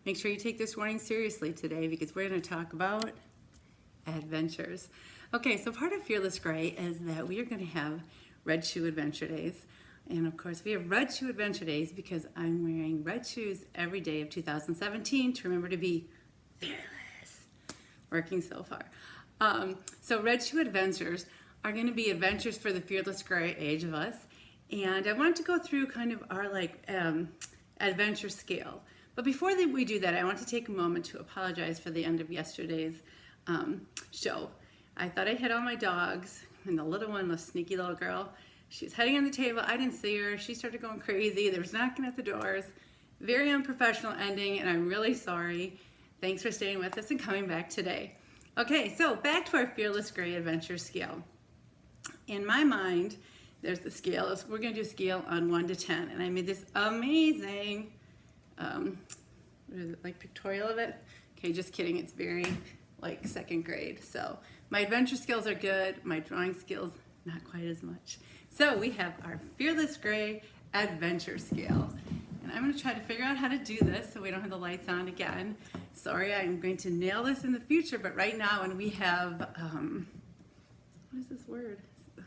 Make sure you take this warning seriously today because we're going to talk about adventures. Okay, so part of Fearless Gray is that we are going to have Red Shoe Adventure Days. And of course, we have Red Shoe Adventure Days because I'm wearing red shoes every day of 2017 to remember to be fearless. Working so far. So Red Shoe Adventures are going to be adventures for the Fearless Gray age of us. And I wanted to go through kind of our adventure scale. But before we do that, I want to take a moment to apologize for the end of yesterday's show. I thought I hit all my dogs, and the little one, the sneaky little girl, she was heading on the table. I didn't see her. She started going crazy. There was knocking at the doors. Very unprofessional ending, and I'm really sorry. Thanks for staying with us and coming back today. Okay, so back to our Fearless Gray Adventure scale. In my mind, there's the scale. We're going to do a scale on 1 to 10, and I made this amazing what is it, like pictorial of it? Okay, just kidding. It's very like 2nd grade. So my adventure skills are good. My drawing skills, not quite as much. So we have our Fearless Gray Adventure Scale. And I'm going to try to figure out how to do this so we don't have the lights on again. Sorry, I'm going to nail this in the future, but right now when we have, what is this word?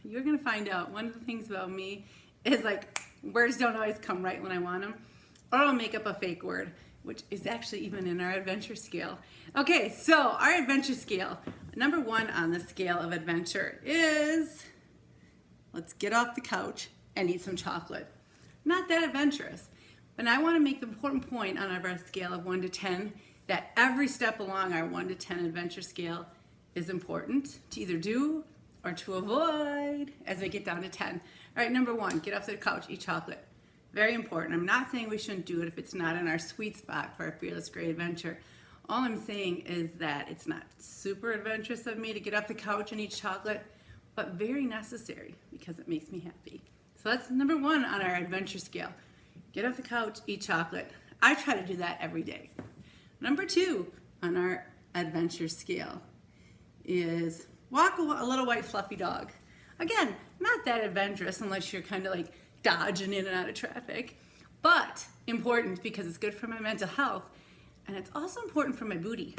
You're going to find out. One of the things about me is like words don't always come right when I want them. Or I'll make up a fake word, which is actually even in our adventure scale. Okay, so our adventure scale, number 1 on the scale of adventure is, let's get off the couch and eat some chocolate. Not that adventurous, but I want to make the important point on our scale of 1 to 10 that every step along our 1 to 10 adventure scale is important to either do or to avoid as we get down to 10. All right, number 1, get off the couch, eat chocolate. Very important. I'm not saying we shouldn't do it if it's not in our sweet spot for our Fearless Gray Adventure. All I'm saying is that it's not super adventurous of me to get off the couch and eat chocolate, but very necessary because it makes me happy. So that's number 1 on our adventure scale. Get off the couch, eat chocolate. I try to do that every day. Number 2 on our adventure scale is walk a little white fluffy dog. Again, not that adventurous unless you're kind of like dodging in and out of traffic, but important because it's good for my mental health, and it's also important for my booty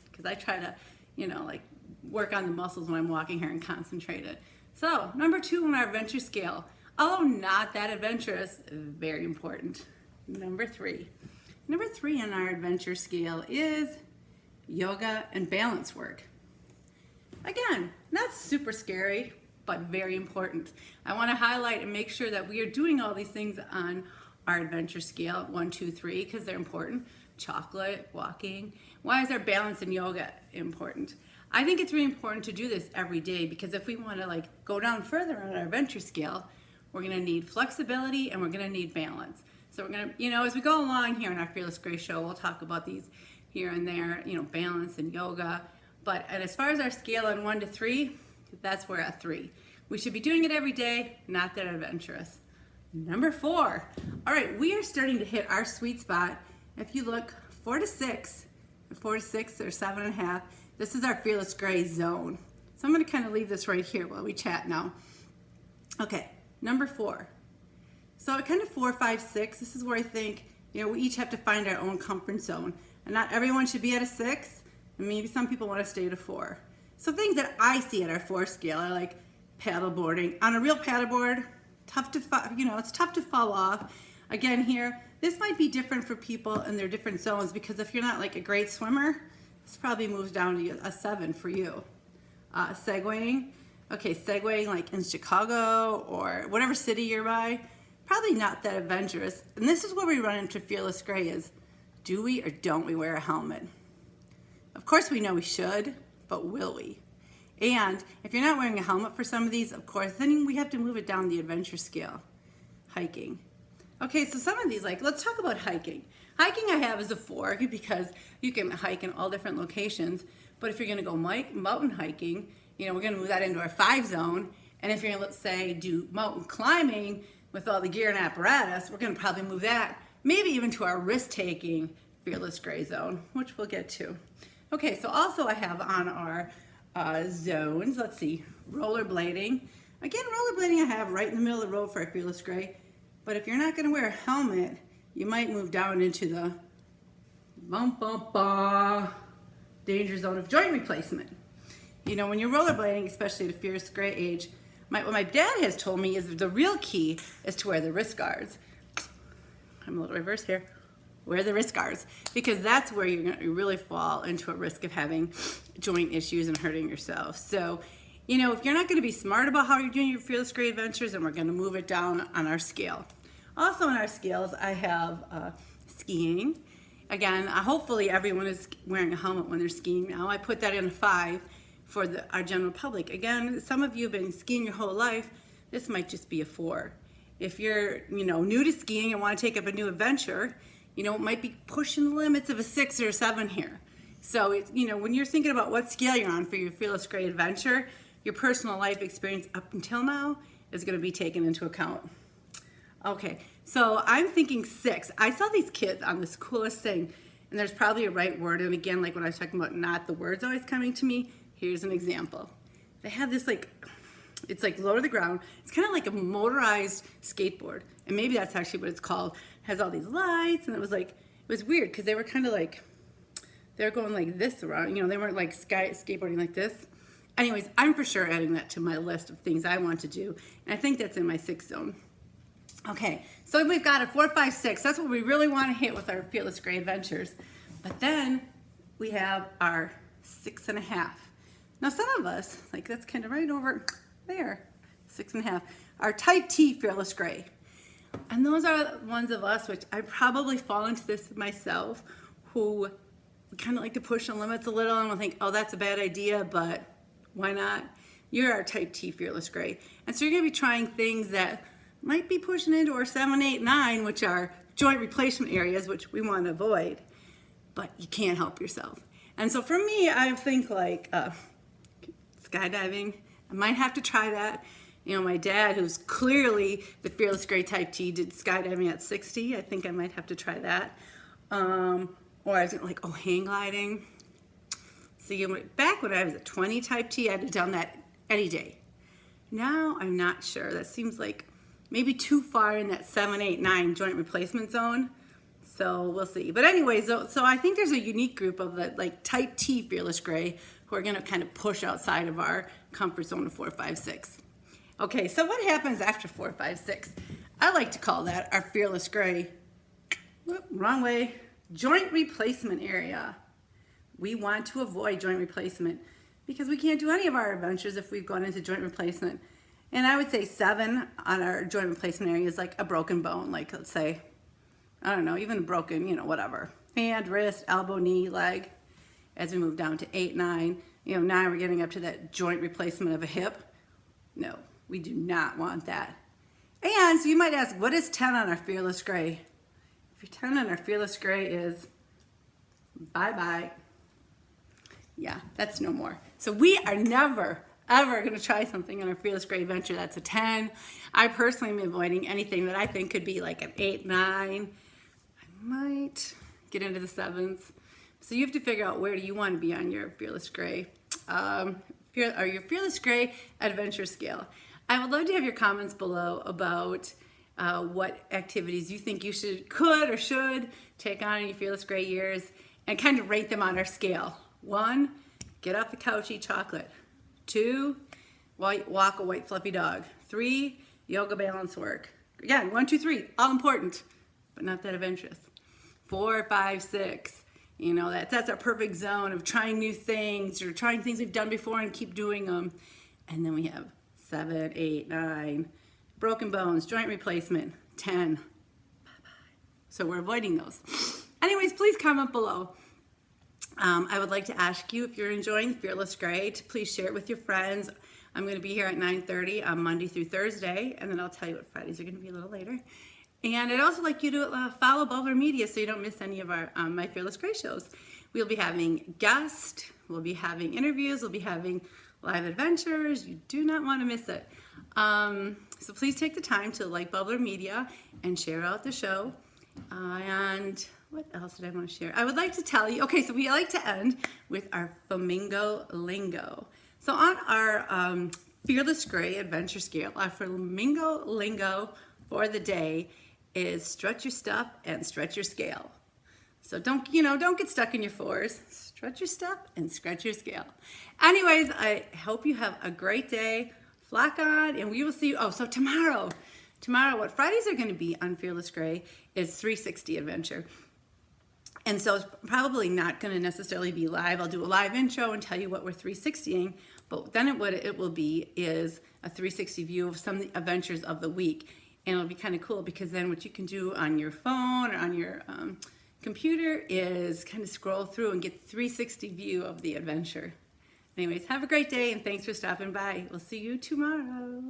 because I try to, like work on the muscles when I'm walking here and concentrate it. So number 2 on our adventure scale, although not that adventurous, very important. Number 3 on our adventure scale is yoga and balance work. Again, not super scary, but very important. I want to highlight and make sure that we are doing all these things on our adventure scale, 1, 2, 3, because they're important. Chocolate, walking. Why is our balance and yoga important? I think it's really important to do this every day because if we want to go down further on our adventure scale, we're going to need flexibility and we're going to need balance. So we're going to, as we go along here in our Fearless Gray show, we'll talk about these here and there, balance and yoga. And as far as our scale on 1 to 3, that's where at 3. We should be doing it every day, not that adventurous. Number 4. All right, we are starting to hit our sweet spot. If you look 4 to 6 or 7.5, this is our Fearless Gray zone. So I'm going to kind of leave this right here while we chat now. Okay, number 4. So at kind of 4, 5, 6, this is where I think, we each have to find our own comfort zone. And not everyone should be at a 6, and maybe some people want to stay at a 4. So things that I see at our 4 scale are like paddle boarding. On a real paddleboard, it's tough to fall off. Again here, this might be different for people in their different zones because if you're not like a great swimmer, this probably moves down to a 7 for you. Segwaying, segwaying like in Chicago or whatever city you're by, probably not that adventurous. And this is where we run into Fearless Gray is, do we or don't we wear a helmet? Of course we know we should, but will we? And if you're not wearing a helmet for some of these, of course, then we have to move it down the adventure scale. Hiking. Okay, so some of these, let's talk about hiking. Hiking I have is a 4 because you can hike in all different locations. But if you're gonna go mountain hiking, we're gonna move that into our 5 zone. And if you're gonna, let's say, do mountain climbing with all the gear and apparatus, we're gonna probably move that maybe even to our risk-taking Fearless Gray zone, which we'll get to. Okay, so also I have on our zones, let's see, rollerblading. Again, rollerblading I have right in the middle of the road for a Fearless Gray. But if you're not going to wear a helmet, you might move down into the Bum, bum, bum. Danger zone of joint replacement. You know, when you're rollerblading, especially at a Fearless Gray age, what my dad has told me is the real key is to wear the wrist guards. I'm a little reverse here. Wear the wrist guards, because that's where you're going to really fall into a risk of having joint issues and hurting yourself. So, you know, if you're not going to be smart about how you're doing your Fearless Gray adventures, then we're going to move it down on our scale. Also on our scales, I have skiing. Again, hopefully everyone is wearing a helmet when they're skiing now. I put that in a 5 for our general public. Again, some of you have been skiing your whole life. This might just be a 4. If you're, you know, new to skiing and want to take up a new adventure, you know, it might be pushing the limits of a 6 or a 7 here. So, it's, you know, when you're thinking about what scale you're on for your Fearless Gray adventure, your personal life experience up until now is going to be taken into account. Okay, so I'm thinking 6. I saw these kids on this coolest thing, and there's probably a right word. And again, like when I was talking about not the words always coming to me, here's an example. They have this it's like low to the ground. It's kind of like a motorized skateboard. And maybe that's actually what it's called. It has all these lights, and it was weird because they were kind of like, they were going like this around, you know, they weren't like skateboarding like this. Anyways, I'm for sure adding that to my list of things I want to do. And I think that's in my 6 zone. Okay, so we've got a 4, 5, 6. That's what we really want to hit with our Fearless Gray adventures. But then we have our 6.5. Now some of us, like that's kind of right over there, 6.5, our type T Fearless Gray. And those are ones of us, which I probably fall into this myself, who kind of like to push the limits a little and will think, oh, that's a bad idea, but why not? You're our type T Fearless Gray. And so you're gonna be trying things that might be pushing into our 7, 8, 9, which are joint replacement areas, which we want to avoid, but you can't help yourself. And so for me, I think like skydiving. I might have to try that. You know, my dad, who's clearly the Fearless Gray type T, did skydiving at 60. I think I might have to try that. Or I was like, hang gliding. See, back when I was a 20 type T, I'd have done that any day. Now I'm not sure. That seems like maybe too far in that 7, 8, 9 joint replacement zone. So we'll see. But anyways, so I think there's a unique group of the like type T Fearless Gray who are going to kind of push outside of our comfort zone of 4, 5, 6. Okay, so what happens after 4, 5, 6? I like to call that our Fearless Gray, wrong way, joint replacement area. We want to avoid joint replacement because we can't do any of our adventures if we've gone into joint replacement. And I would say 7 on our joint replacement area is like a broken bone, like let's say, I don't know, even a broken, you know, whatever. Hand, wrist, elbow, knee, leg. As we move down to 8, 9, you know, now we're getting up to that joint replacement of a hip. No, we do not want that. And so you might ask, what is 10 on our Fearless Gray? If your 10 on our Fearless Gray is bye-bye. Yeah, that's no more. So we are never, ever going to try something on our Fearless Gray adventure that's a 10. I personally am avoiding anything that I think could be like an 8, 9. I might get into the 7s. So you have to figure out where do you want to be on your Fearless Gray, or your Fearless Gray adventure scale. I would love to have your comments below about what activities you think you could or should take on in your Fearless Gray years, and kind of rate them on our scale. 1, get off the couch, eat chocolate. 2, walk a white fluffy dog. 3, yoga balance work. Again, 1, 2, 3, all important, but not that adventurous. 4, 5, 6. You know, that's our perfect zone of trying new things or trying things we've done before and keep doing them. And then we have 7, 8, 9, broken bones, joint replacement, 10. Bye-bye. So we're avoiding those. Anyways, please comment below. I would like to ask you, if you're enjoying Fearless Gray, to please share it with your friends. I'm going to be here at 9:30 on Monday through Thursday, and then I'll tell you what Fridays are going to be a little later. And I'd also like you to follow Bubbler Media so you don't miss any of our my Fearless Gray shows. We'll be having guests, we'll be having interviews, we'll be having live adventures. You do not want to miss it. So please take the time to like Bubbler Media and share out the show. And what else did I want to share? I would like to tell you, okay, so we like to end with our Flamingo Lingo. So on our Fearless Gray adventure scale, our Flamingo Lingo for the day is stretch your stuff and stretch your scale. So don't get stuck in your fours. Stretch your step and stretch your scale. Anyways, I hope you have a great day. Flock on, and we will see you. Oh, so tomorrow, what Fridays are going to be on Fearless Gray is 360 Adventure. And so it's probably not going to necessarily be live. I'll do a live intro and tell you what we're 360ing, but then what it will be is a 360 view of some of the adventures of the week. And it'll be kind of cool because then what you can do on your phone or on your computer is kind of scroll through and get 360 view of the adventure. Anyways, have a great day and thanks for stopping by. We'll see you tomorrow.